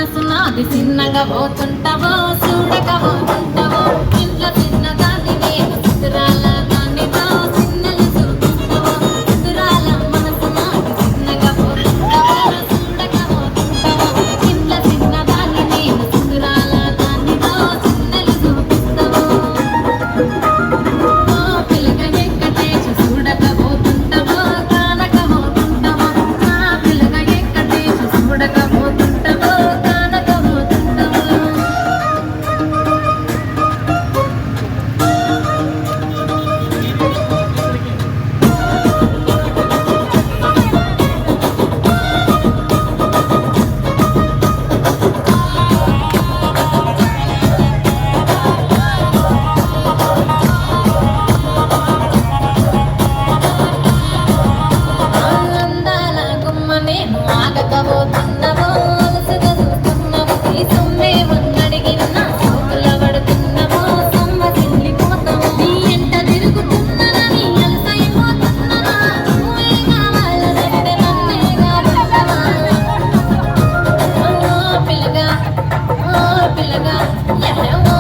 మనసు నాది చిన్నగా పోతుంటావో చూడక పోతుంటావో ఇంట్లో చిన్నదాన్ని నేను చిత్రాల దానితో చిన్నలు చూపిస్తావో చిత్రాల మనసు నాది చిన్నగా పోతుంటావో చూడక పోతుంటావో ఇంట్లో చిన్నదాన్ని నేను చిత్రాల దానితో చిన్నలు చూపిస్తావో పిల్లగా ఎక్కటేసి చూడక పోతుంటావో కానక పోతుంటావో నా పిల్లగా ఎక్కటేసి చూడక పోతుంటావో కానక పోతుంటావో అందాల గుమ్మ నేను ఆగకపోతున్నావో అలసగా చూస్తున్నావో ఈ సొమ్మే ఉన్నడిగిన సోకుల పడుతున్నావో సొమ్మ చిల్లిపోతావో నీ ఎంట తిరుగుతున్నానని అలసైపోతున్నానా నువ్వే కావాలనంటే నన్నే కాదంటావా ఓ పిల్లగా యహో